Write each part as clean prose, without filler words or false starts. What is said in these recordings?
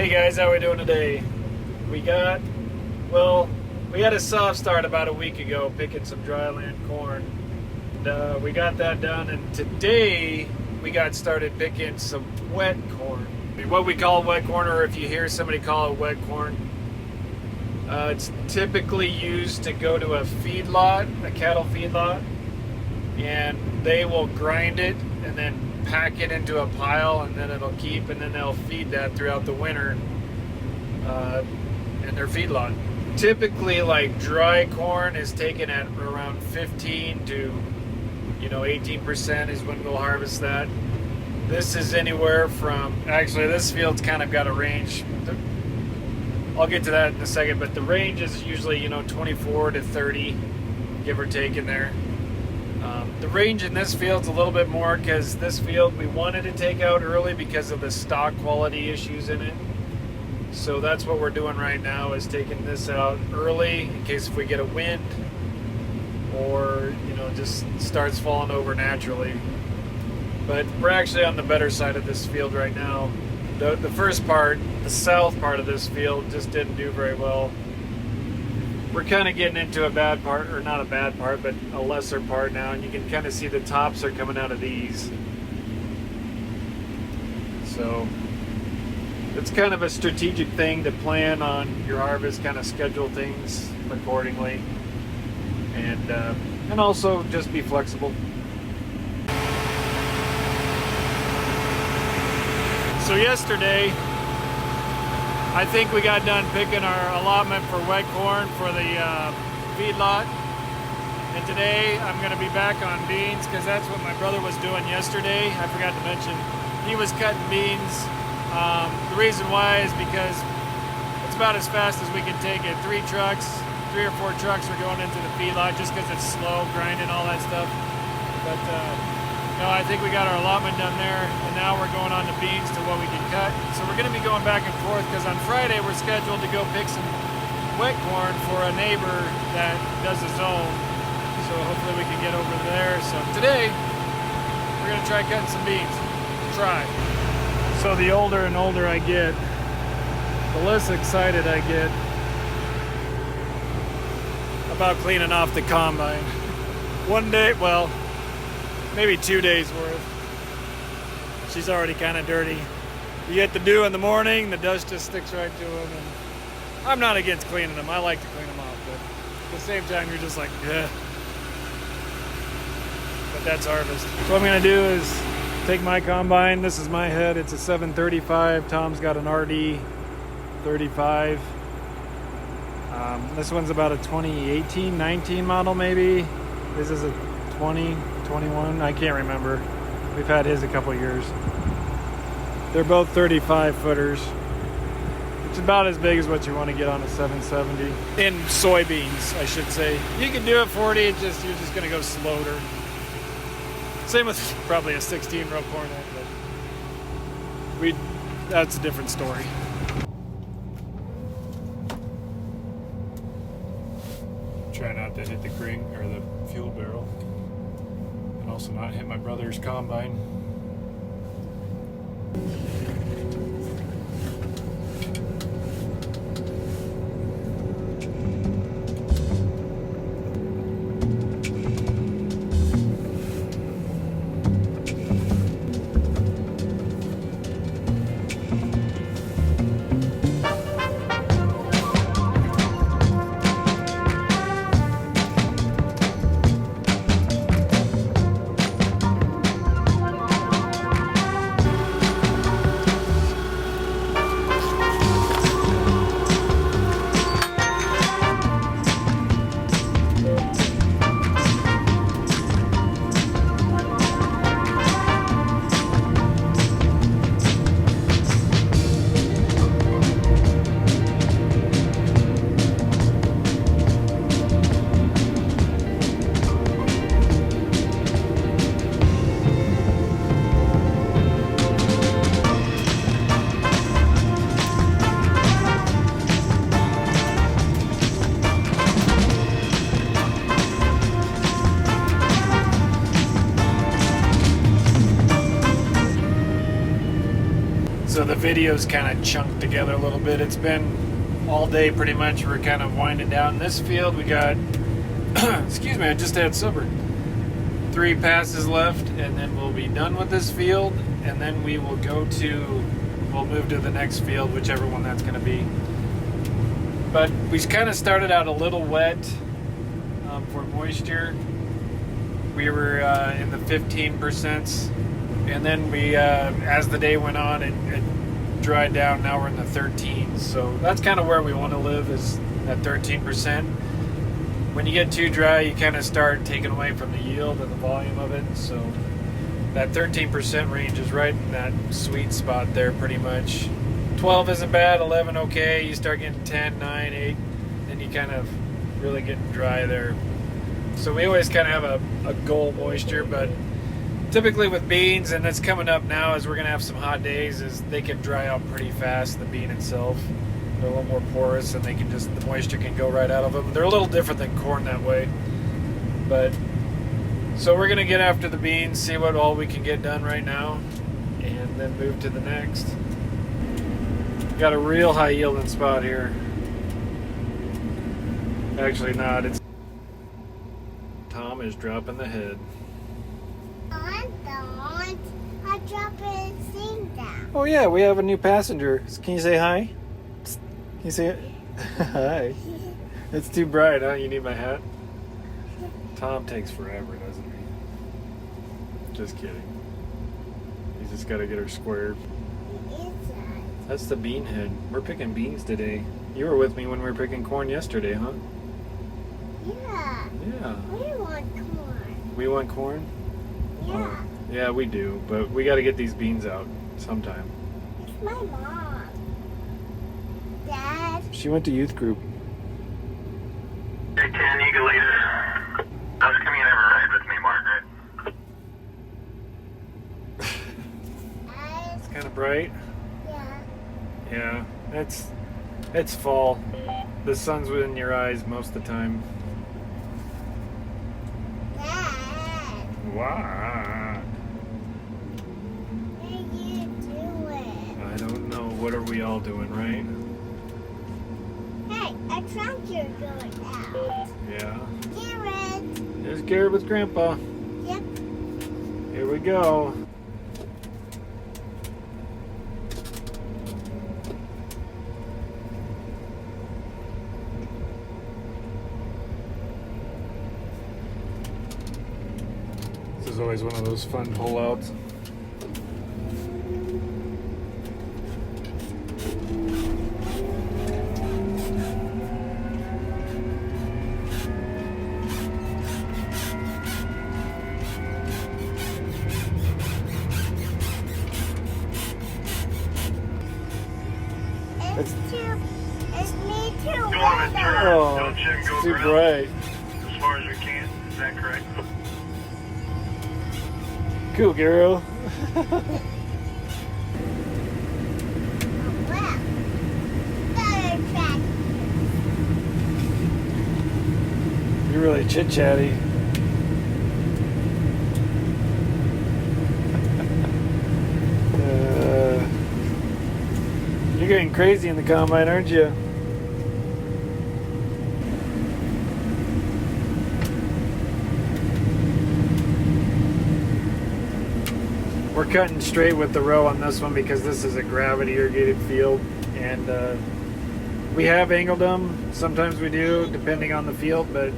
Hey guys, how we doing today? We got, we had a soft start about a week ago picking some dryland corn. We got that done, and today we got started picking some wet corn. What we call wet corn, or if you hear somebody call it wet corn, it's typically used to go to a feedlot, a cattle feedlot, and they will grind it and then pack it into a pile, and then it'll keep, and then they'll feed that throughout the winter in their feedlot. Typically, like dry corn is taken at around 15 to 18% is when we'll harvest that. This is anywhere from, actually this field's kind of got a range. I'll get to that in a second, but the range is usually 24 to 30, give or take in there. The range in this field's a little bit more because this field we wanted to take out early because of the stock quality issues in it. So that's what we're doing right now, is taking this out early in case if we get a wind or just starts falling over naturally. But we're actually on the better side of this field right now. The first part, the south part of this field, just didn't do very well. We're kind of getting into a bad part, or not a bad part, but a lesser part now, and you can kind of see the tops are coming out of these. So it's kind of a strategic thing to plan on your harvest, kind of schedule things accordingly, and also just be flexible. So yesterday, I think we got done picking our allotment for wet corn for the feedlot. And today I'm going to be back on beans because that's what my brother was doing yesterday. I forgot to mention, he was cutting beans. The reason why is because it's about as fast as we can take it. 3 or 4 trucks are going into the feedlot just because it's slow, grinding, all that stuff. But no, I think we got our allotment done there, and now we're going on to beans to what we can cut. So we're going to be going back and forth because on Friday we're scheduled to go pick some wet corn for a neighbor that does his own. So hopefully we can get over there. So today we're going to try cutting some beans. Try. So the older and older I get, the less excited I get about cleaning off the combine. One day, well, maybe 2 days worth. She's already kind of dirty. You get the dew in the morning, the dust just sticks right to them. And I'm not against cleaning them. I like to clean them off, but at the same time, you're just like, yeah. But that's harvest. So what I'm gonna do is take my combine. This is my head. It's a 735. Tom's got an RD 35. This one's about a 2018, 19 model maybe. This is a 20, 21, I can't remember. We've had his a couple years. They're both 35 footers. It's about as big as what you want to get on a 770. In soybeans, I should say. You can do it 40, you're just gonna go slower. Same with probably a 16 row cornet, but that's a different story. Try not to hit the green or the fuel barrel. And also not hit my brother's combine. video's kind of chunked together a little bit. It's been all day pretty much. We're kind of winding down this field. We got, excuse me, I just had supper. 3 passes left, and then we'll be done with this field, and then we'll move to the next field, whichever one that's going to be. But we kind of started out a little wet for moisture. We were in the 15%, and then we, as the day went on, it dried down. Now we're in the 13s, so that's kind of where we want to live, is at 13%. When you get too dry, you kind of start taking away from the yield and the volume of it, so that 13% range is right in that sweet spot there pretty much. 12 isn't bad, 11 okay, you start getting 10, 9, 8, then you kind of really get dry there. So we always kind of have a goal moisture, but typically with beans, and it's coming up now as we're going to have some hot days, is they can dry out pretty fast, the bean itself. They're a little more porous, and the moisture can go right out of them. They're a little different than corn that way. But, so we're going to get after the beans, see what all we can get done right now, and then move to the next. Got a real high yielding spot here. Actually not, it's... Tom is dropping the head. I don't. I drop it and sing down. Oh yeah, we have a new passenger. Can you say hi? Can you say it? Hi. It's too bright, huh? You need my hat? Tom takes forever, doesn't he? Just kidding. He's just got to get her squared. That's the bean head. We're picking beans today. You were with me when we were picking corn yesterday, huh? Yeah. Yeah. We want corn. We want corn? Yeah. Oh, yeah, we do. But we got to get these beans out sometime. It's my mom. Dad. She went to youth group. Hey, 10 Eagle Leader. How's come you never ride with me, Margaret? It's kind of bright. Yeah. Yeah, it's fall. The sun's within your eyes most of the time. Dad. Wow. What are you doing? I don't know. What are we all doing, right? Hey, a tractor going out. Yeah. Garrett. There's Garrett with Grandpa. Yep. Here we go. This is always one of those fun pullouts. It's me too. Go on and turn. Oh, Don't you it's go too around bright. as far as we can. Is that correct? Cool, Garo. Well, better tractor. You're really chit-chatty. You're getting crazy in the combine, aren't you? We're cutting straight with the row on this one because this is a gravity irrigated field, and we have angled them. Sometimes we do, depending on the field, but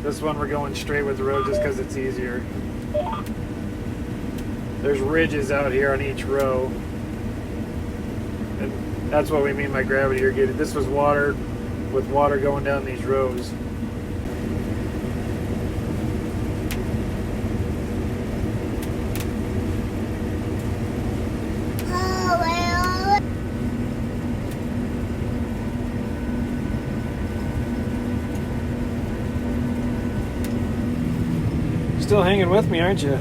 this one we're going straight with the row just because it's easier. There's ridges out here on each row, and that's what we mean by gravity irrigated. This was water, with water going down these rows. Oh, well. Still hanging with me, aren't you?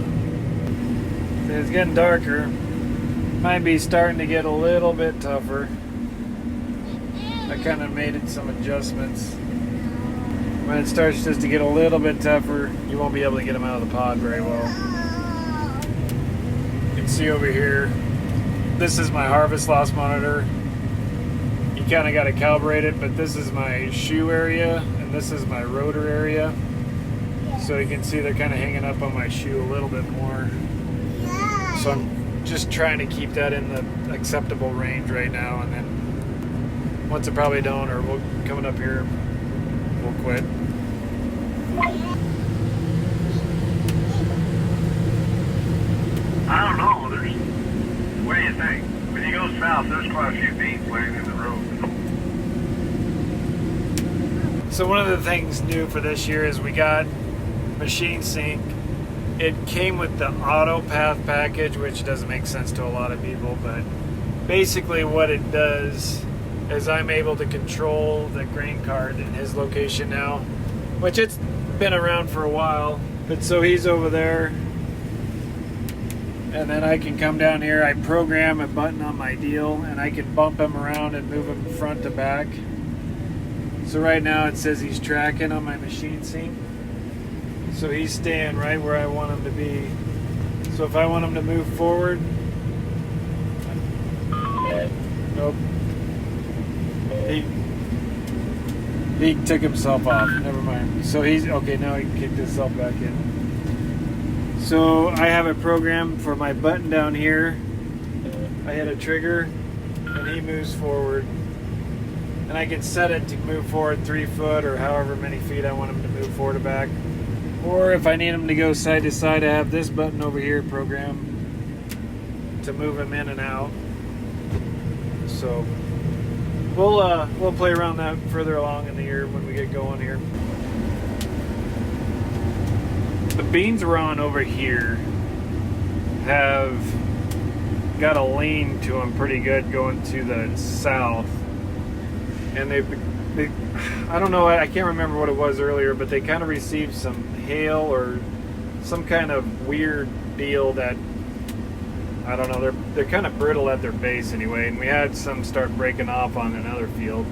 It's getting darker. Might be starting to get a little bit tougher. I kind of made it some adjustments. When it starts just to get a little bit tougher, you won't be able to get them out of the pod very well. You can see over here, this is my harvest loss monitor. You kind of got to calibrate it, but this is my shoe area and this is my rotor area. So you can see they're kind of hanging up on my shoe a little bit more. Yeah. So I'm just trying to keep that in the acceptable range right now, and then once it probably don't, or we'll coming up here, we'll quit. I don't know. What do you think? When you go south, there's quite a few beans laying in the road. So one of the things new for this year is we got Machine Sync. It came with the Auto Path package, which doesn't make sense to a lot of people, but basically what it does is I'm able to control the grain cart in his location now, which it's been around for a while. But so he's over there, and then I can come down here, I program a button on my deal, and I can bump him around and move him front to back. So right now it says he's tracking on my Machine Sync. So he's staying right where I want him to be. So if I want him to move forward, nope. He took himself off. Never mind. So he's okay. Now he kicked himself back in. So I have a program for my button down here. I hit a trigger, and he moves forward. And I can set it to move forward 3 foot or however many feet I want him to move forward or back. Or if I need him to go side to side, I have this button over here programmed to move him in and out. So we'll play around that further along in the year when we get going here. The beans we're on over here have got a lean to them pretty good going to the south. And they I don't know, I can't remember what it was earlier, but they kind of received some hail or some kind of weird deal that, I don't know, they're kind of brittle at their base anyway, and we had some start breaking off on another field.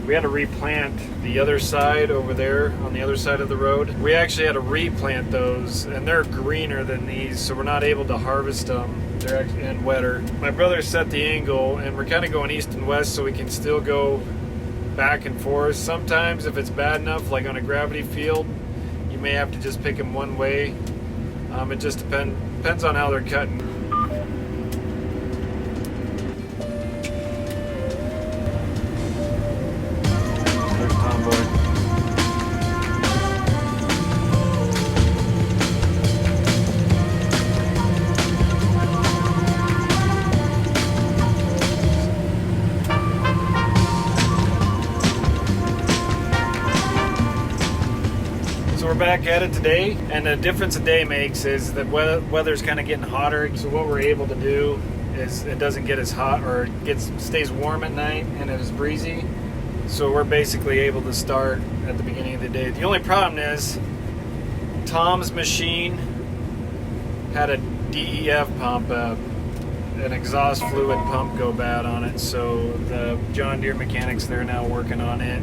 We had to replant the other side over there on the other side of the road. We actually had to replant those, and they're greener than these, so we're not able to harvest them. They're actually and wetter. My brother set the angle, and we're kind of going east and west so we can still go back and forth. Sometimes if it's bad enough, like on a gravity field, you may have to just pick them one way. It just depends on how they're cutting. There's Tomboy. So we're back at it today, and the difference a day makes is that weather's kind of getting hotter. So what we're able to do is it doesn't get as hot, or it stays warm at night, and it is breezy. So we're basically able to start at the beginning of the day. The only problem is Tom's machine had a DEF pump, an exhaust fluid pump go bad on it. So the John Deere mechanics, they're now working on it.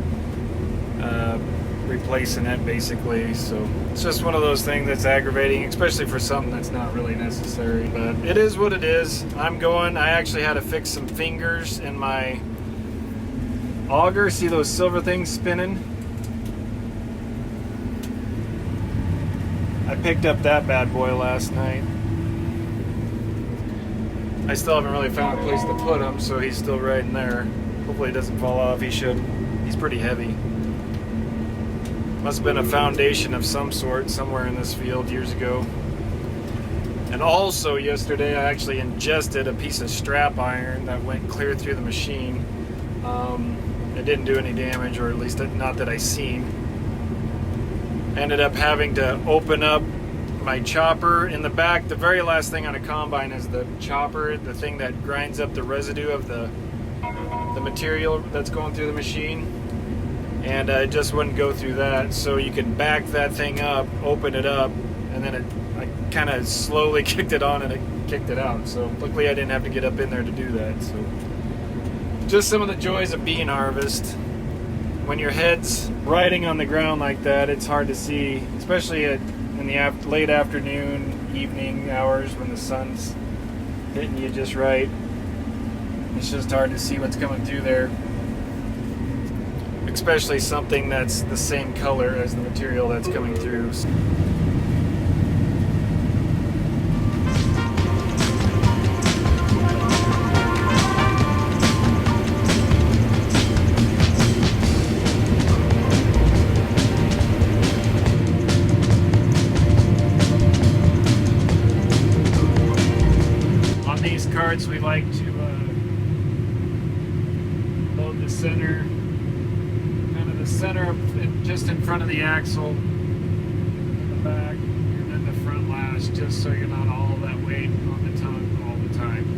Replacing it basically. So it's just one of those things that's aggravating, especially for something that's not really necessary, but it is what it is. I actually had to fix some fingers in my auger. See those silver things spinning? I picked up that bad boy last night. I still haven't really found a place to put him, so he's still right in there. Hopefully he doesn't fall off. He should. He's pretty heavy. Must have been a foundation of some sort somewhere in this field years ago. And also yesterday I actually ingested a piece of strap iron that went clear through the machine. It didn't do any damage, or at least not that I seen. Ended up having to open up my chopper in the back. The very last thing on a combine is the chopper, the thing that grinds up the residue of the material that's going through the machine. And it just wouldn't go through that. So you can back that thing up, open it up, and then I kind of slowly kicked it on and it kicked it out. So luckily I didn't have to get up in there to do that. So just some of the joys of bean harvest. When your head's riding on the ground like that, it's hard to see, especially in the late afternoon, evening hours when the sun's hitting you just right. It's just hard to see what's coming through there. Especially something that's the same color as the material that's coming through. On these carts, we like to load the center, the center just in front of the axle, in the back, and then the front lash, just so you're not all that weight on the tongue all the time.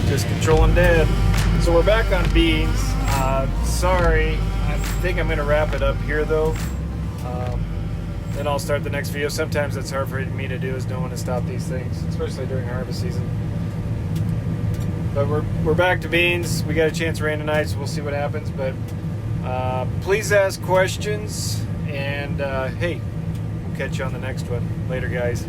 Just controlling Dad. So we're back on beans. Sorry, I think I'm gonna wrap it up here though. Then I'll start the next video. Sometimes it's hard for me to do, is know when to stop these things, especially during harvest season. But we're back to beans. We got a chance of rain tonight, so we'll see what happens. But please ask questions, and hey, we'll catch you on the next one. Later, guys.